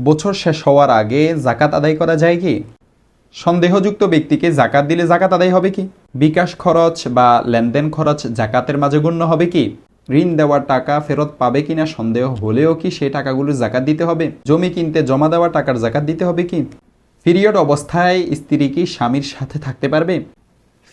বছর শেষ হওয়ার আগে জাকাত আদায় করা যায় কি? সন্দেহযুক্ত ব্যক্তিকে জাকাত দিলে জাকাত আদায় হবে কি? বিকাশ খরচ বা লেনদেন খরচ জাকাতের মাঝে গণ্য হবে কি? ঋণ দেওয়ার টাকা ফেরত পাবে কিনা সন্দেহ হলেও কি সেই টাকাগুলোর জাকাত দিতে হবে? জমি কিনতে জমা দেওয়া টাকার জাকাত দিতে হবে কি? পিরিয়ড অবস্থায় স্ত্রী কি স্বামীর সাথে থাকতে পারবে?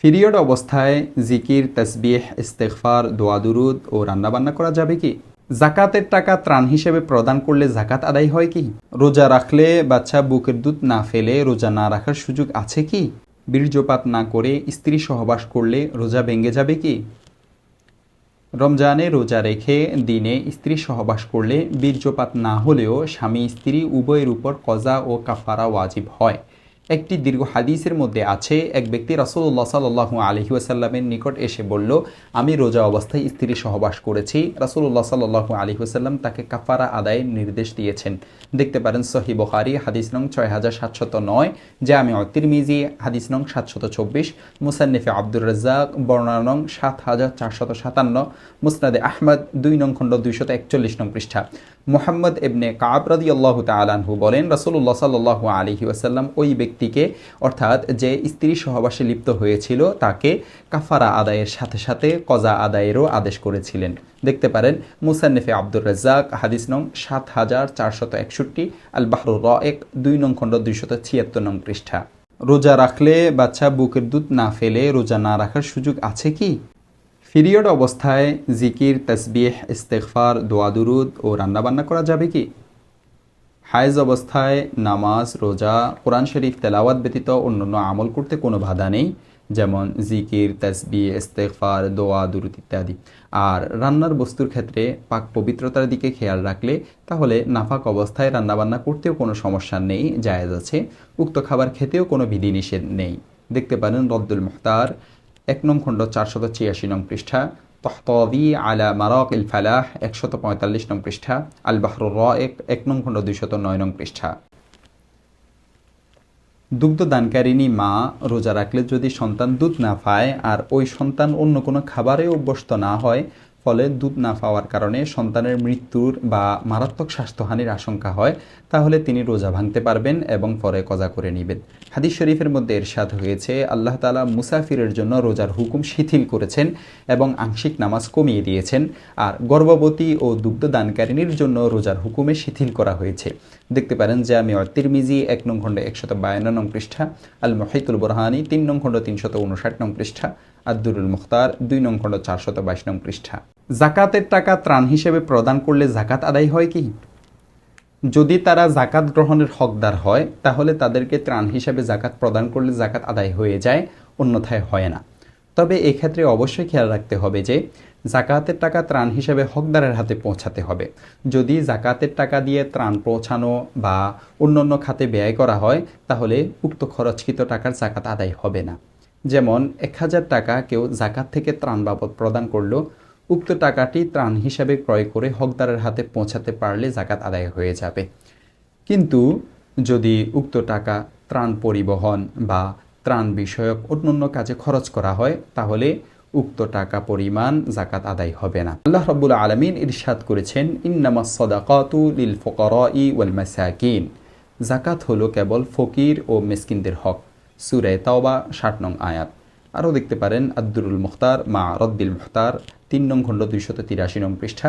পিরিয়ড অবস্থায় জিকির, তাসবিহ, ইস্তেগফার, দোয়া দুরুদ ও রান্নাবান্না করা যাবে কি? জাকাতের টাকা ত্রাণ হিসেবে প্রদান করলে জাকাত আদায় হয় কি? রোজা রাখলে বাচ্চা বুকের দুধ না ফেলে রোজা না রাখার সুযোগ আছে কি? বীর্যপাত না করে স্ত্রী সহবাস করলে রোজা ভেঙে যাবে কি? রমজানে রোজা রেখে দিনে স্ত্রী সহবাস করলে বীর্যপাত না হলেও স্বামী স্ত্রী উভয়ের উপর কজা ও কাফারা ওয়াজিব হয়। একটি দীর্ঘ হাদিসের মধ্যে আছে, এক ব্যক্তি রাসূলুল্লাহ সাল্লাল্লাহু আলাইহি ওয়াসাল্লামের নিকট এসে বলল, আমি রোজা অবস্থায় স্ত্রী সহবাস করেছি। রাসূলুল্লাহ সাল্লাল্লাহু আলাইহি ওয়াসাল্লাম তাকে কাফারা আদায়ের নির্দেশ দিয়েছেন। দেখতে পারেন সহিহ বুখারী হাদিস নং 6709, জামিউ তিরমিজি হাদিস নং 724, মুসান্নিফে আব্দুর রাজ্জাক বর্ণনা নং 7457, মুসনাদে আহমদ 2 নং খণ্ড 241 নং পৃষ্ঠা। মুহাম্মদ ইবনে কাব রাদিয়াল্লাহু তাআলা আনহু বলেন, রাসূলুল্লাহ সাল্লাল্লাহু আলাইহি ওয়াসাল্লাম ওই ব্যক্তিকে, অর্থাৎ যে স্ত্রী সহবাসে লিপ্ত হয়েছিল, তাকে কাফারা আদায়ের সাথে সাথে কজা আদায়েরও আদেশ করেছিলেন। দেখতে পারেন মুসান্নিফে আব্দুর রাজ্জাক হাদিস নং 7461, আল বাহরুর রায়েক 2 নং খণ্ড 276 নং পৃষ্ঠা। রোজা রাখলে বাচ্চা বুকের দুধ না ফেলে রোজা না রাখার সুযোগ আছে কি? পিরিয়ড অবস্থায় জিকির, তাসবিহ, ইস্তেগফার, দোয়া দুরুদ ও রান্নাবান্না করা যাবে কি? হায়েজ অবস্থায় নামাজ, রোজা, কোরআন শরীফ তেলাওয়াত ব্যতীত অন্যান্য আমল করতে কোনো বাধা নেই, যেমন জিকির, তাসবিহ, ইস্তেগফার, দোয়া দুরুদ ইত্যাদি। আর রান্নার বস্তুর ক্ষেত্রে পাক পবিত্রতার দিকে খেয়াল রাখলে তাহলে নাফাক অবস্থায় রান্নাবান্না করতেও কোনো সমস্যা নেই, জায়েজ আছে। উক্ত খাবার খেতেও কোনো বিধিনিষেধ নেই। দেখতে পারেন রদ্দুল মুখতার 1 নং খণ্ড 486 নং পৃষ্ঠা, তহতাবি আলা মারাক ইল ফালাহ 145 নং পৃষ্ঠা, আল বাহরুর রায়েক 1 নং খণ্ড 209 নং পৃষ্ঠা। দুগ্ধ দানকারিণী মা রোজা রাখলে যদি সন্তান দুধ না পায় আর ওই সন্তান অন্য কোনো খাবারে অভ্যস্ত না হয়, ফলে দুধ না পাওয়ার কারণে সন্তানের মৃত্যুর বা মারাত্মক স্বাস্থ্যহানির আশঙ্কা হয়, তাহলে তিনি রোজা ভাঙতে পারবেন এবং পরে কজা করে নেবেন। হাদিস শরীফের মধ্যে ইরশাদ হয়েছে, আল্লাহ তাআলা মুসাফিরের জন্য রোজার হুকুম শিথিল করেছেন এবং আংশিক নামাজ কমিয়ে দিয়েছেন, আর গর্ভবতী ও দুগ্ধ দানকারিণীর জন্য রোজার হুকুমে শিথিল করা হয়েছে। দেখতে পারেন জামিউ তিরমিজি 1 নং খণ্ড 152 নং পৃষ্ঠা, আল মুহিতুল বুরহানি 3 নং খণ্ড 359 নং পৃষ্ঠা, আদ-দুরুল মুখতার 2 নং খণ্ড 422 নং পৃষ্ঠা। জাকাতের টাকা ত্রাণ হিসেবে প্রদান করলে জাকাত আদায় হয় কি? যদি তারা জাকাত গ্রহণের হকদার হয় তাহলে তাদেরকে ত্রাণ হিসেবে জাকাত প্রদান করলে জাকাত আদায় হয়ে যায়, অন্যথায় হয় না। তবে এক্ষেত্রে অবশ্যই খেয়াল রাখতে হবে যে জাকাতের টাকা ত্রাণ হিসেবে হকদারের হাতে পৌঁছাতে হবে। যদি জাকাতের টাকা দিয়ে ত্রাণ পৌঁছানো বা অন্যান্য খাতে ব্যয় করা হয় তাহলে উক্ত খরচকৃত টাকার জাকাত আদায় হবে না। যেমন 1000 টাকা কেউ জাকাত থেকে ত্রাণ বাবদ প্রদান করলো, উক্ত টাকাটি ত্রাণ হিসাবে ক্রয় করে হকদারের হাতে পৌঁছাতে পারলে জাকাত আদায় হয়ে যাবে। কিন্তু যদি উক্ত টাকা ত্রাণ পরিবহন বা ত্রাণ বিষয়ক অন্যান্য কাজে খরচ করা হয় তাহলে উক্ত টাকা পরিমাণ জাকাত আদায় হবে না। আল্লাহ রাব্বুল আলামিন ইরশাদ করেছেন, ইন্নামাস সাদাকাতু লিল ফুকারাই ওয়াল মাসাকিন, জাকাত হলো কেবল ফকির ও মিসকিনদের হক। সূরা তাওবা 60 নং আয়াত। আরও দেখতে পারেন আদ-দুরুল মুখতার মা রদ্দিল মুখতার 3 নং খণ্ড 283 নং পৃষ্ঠা,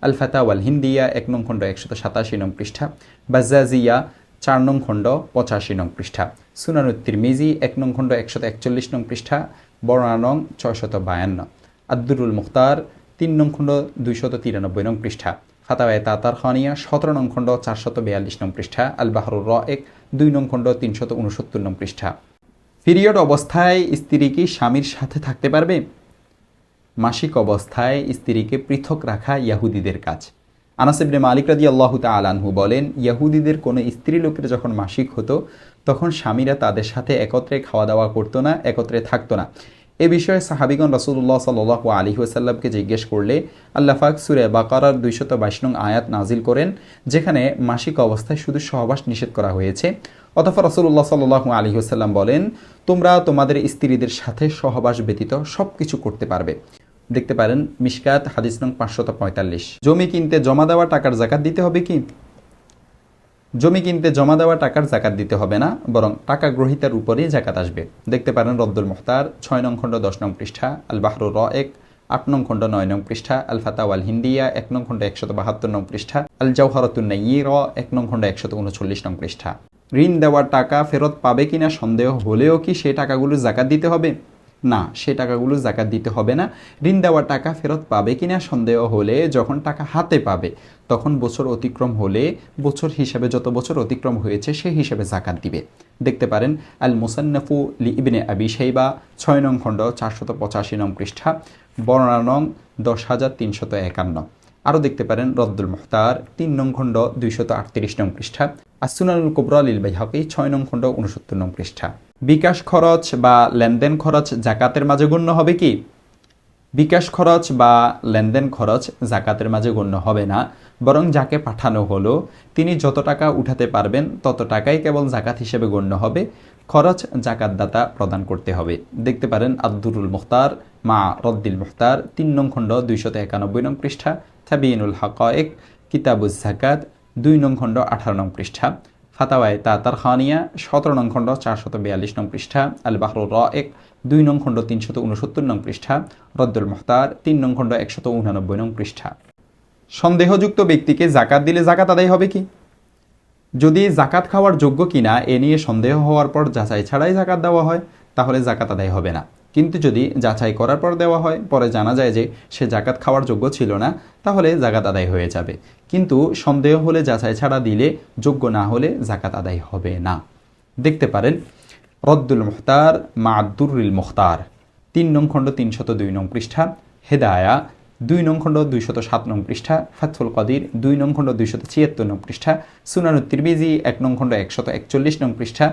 আল ফাতাওয়াল হিন্দিয়া 1 নং খণ্ড 187 নং পৃষ্ঠা, বাজ্জাজিয়া 4 নং খণ্ড 85 নং পৃষ্ঠা, সুনানুত তিরমিজি 1 নং খণ্ড 141 নং পৃষ্ঠা, বর্ণনা নং 652, আদ-দুরুল মুখতার 3 নং খণ্ড 293 নং পৃষ্ঠা, ফাতাওয়ায়ে তাতারখানিয়া 17 নং খণ্ড 442 নং পৃষ্ঠা, আল বাহরুর রায়েক 2 নং খণ্ড 369 নং পৃষ্ঠা। পিরিয়ড অবস্থায় স্ত্রী কি স্বামীর সাথে থাকতে পারবে? মাসিক অবস্থায় স্ত্রীকে পৃথক রাখা ইহুদিদের কাজ। আনাস ইবনে মালিক রাদিয়াল্লাহু তাআলা আনহু বলেন, ইহুদিদের কোনো স্ত্রী লোকের যখন মাসিক হতো তখন স্বামীরা তাদের সাথে একত্রে খাওয়া দাওয়া করতো না, একত্রে থাকতো না। এ বিষয়ে সাহাবীগণ রাসূলুল্লাহ সাল্লাল্লাহু আলাইহি ওয়াসাল্লামকে জিজ্ঞেস করলে আল্লাহ পাক সূরা বাকারার 222 নং আয়াত নাজিল করেন, যেখানে মাসিক অবস্থায় শুধু সহবাস নিষেধ করা হয়েছে। অতঃপর রাসূলুল্লাহ সাল্লাল্লাহু আলাইহি ওয়াসাল্লাম বলেন, তোমরা তোমাদের স্ত্রীদের সাথে সহবাস ব্যতীত সব কিছু করতে পারবে। দেখতে পারেন মিশকাত হাদিস নং 545। জমি কিনতে জমা দেওয়া টাকার জাকাত দিতে হবে কি? জমি কিনতে জমা দেওয়া টাকার জাকাত দিতে হবে না, বরং টাকা গ্রহীতার উপরেই জাকাত আসবে। দেখতে পারেন রদ্দুল মুখতার 6 নং খণ্ড 10 নং পৃষ্ঠা, আল বাহরুর রায়েক 8 নং খণ্ড 9 নং পৃষ্ঠা, আল ফাতাওয়াল হিন্দিয়া 1 নং খণ্ড 172 নং পৃষ্ঠা, আল জাওহারাতুন নাইয়্যিরা 1 নং খণ্ড 139 নং পৃষ্ঠা। ঋণ দেওয়ার টাকা ফেরত পাবে কিনা সন্দেহ হলেও কি সে টাকাগুলো জাকাত দিতে হবে? না, সে টাকাগুলো জাকাত দিতে হবে না। ঋণ দেওয়ার টাকা ফেরত পাবে কিনা সন্দেহ হলে যখন টাকা হাতে পাবে তখন বছর অতিক্রম হলে বছর হিসাবে যত বছর অতিক্রম হয়েছে সেই হিসাবে জাকাত দিবে। দেখতে পারেন আল মুসান্নাফু লি ইবনে আবি শাইবা 6 নং খণ্ড 485 নং পৃষ্ঠা, বর্ণনা নং 10351। আরও দেখতে পারেন রদ্দুল মুখতার 3 নং খণ্ড 238 নং পৃষ্ঠা, আসসুনানুল কুবরা লিল বাইহাকি 6 নং খণ্ড 69 নং পৃষ্ঠা। বিকাশ খরচ বা লেনদেন খরচ জাকাতের মাঝে গণ্য হবে কি? বিকাশ খরচ বা লেনদেন খরচ জাকাতের মাঝে গণ্য হবে না, বরং যাকে পাঠানো হলো তিনি যত টাকা উঠাতে পারবেন তত টাকাই কেবল জাকাত হিসেবে গণ্য হবে। খরচ জাকাতদাতা প্রদান করতে হবে। দেখতে পারেন আদ-দুরুল মুখতার মা রদ্দিল মুখতার 3 নং খণ্ড 291 নং পৃষ্ঠা, তাবিয়িনুল হাকায়েক কিতাবুজ যাকাত 2 নং খণ্ড 18 নং পৃষ্ঠা, ফাতাওয়ায়ে তাতারখানিয়া 17 নং খণ্ড 442 নং পৃষ্ঠা, আল বাহরুর রায়েক 2 নং খণ্ড 369 নং পৃষ্ঠা, রদ্দুল মুখতার 3 নং খণ্ড 189 নং পৃষ্ঠা। সন্দেহযুক্ত ব্যক্তিকে জাকাত দিলে জাকাত আদায় হবে কি? যদি জাকাত খাওয়ার যোগ্য কিনা এ নিয়ে সন্দেহ হওয়ার পর যাচাই ছাড়াই জাকাত দেওয়া হয় তাহলে জাকাত আদায় হবে না। কিন্তু যদি যাচাই করার পর দেওয়া হয়, পরে জানা যায় যে সে জাকাত খাওয়ার যোগ্য ছিল না, তাহলে জাকাত আদায় হয়ে যাবে। কিন্তু সন্দেহ হলে যাচাই ছাড়া দিলে, যোগ্য না হলে জাকাত আদায় হবে না। দেখতে পারেন রদ্দুল মুখতার মা আদ-দুররিল মুখতার 3 নং খণ্ড 302 নং পৃষ্ঠা, হেদায়া 2 নং খণ্ড 207 নং পৃষ্ঠা, ফাতহুল কাদির 2 নং খণ্ড 276 নং পৃষ্ঠা, সুনানুত তিরমিজি 1 নং খণ্ড 141 নং পৃষ্ঠা,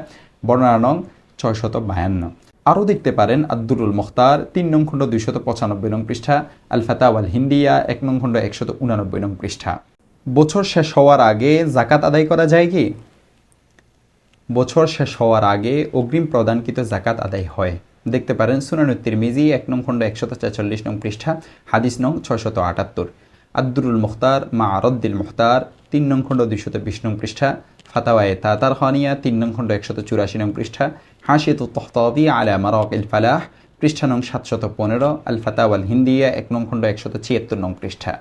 বর্ণনা নং 652। আরও দেখতে পারেন আদ-দুরুল মুখতার 3 নং খণ্ড 295 নং পৃষ্ঠা, আল ফাতাওয়াল হিন্দিয়া 1 নং খণ্ড 189 নং পৃষ্ঠা। বছর শেষ হওয়ার আগে জাকাত আদায় করা যায় কি? বছর শেষ হওয়ার আগে অগ্রিম প্রদানকৃত জাকাত আদায় হয়। দেখতে পারেন সুনানুত তিরমিজি 1 নং খণ্ড 144 নং পৃষ্ঠা, হাদিস নং 678। আদ-দুরুল মুখতার মা রদ্দিল মুখতার 3 নং খণ্ড 220 নং পৃষ্ঠা, ফাতাওয়ায়ে তাতারখানিয়া 3 নং খণ্ড 184 নং পৃষ্ঠা, হাশিয়াতুত তাহতাবি আলা মারাকিল ফালাহ পৃষ্ঠা নং 715, আল ফাতাওয়াল হিন্দিয়া 1 নং খণ্ড 176 নং পৃষ্ঠা।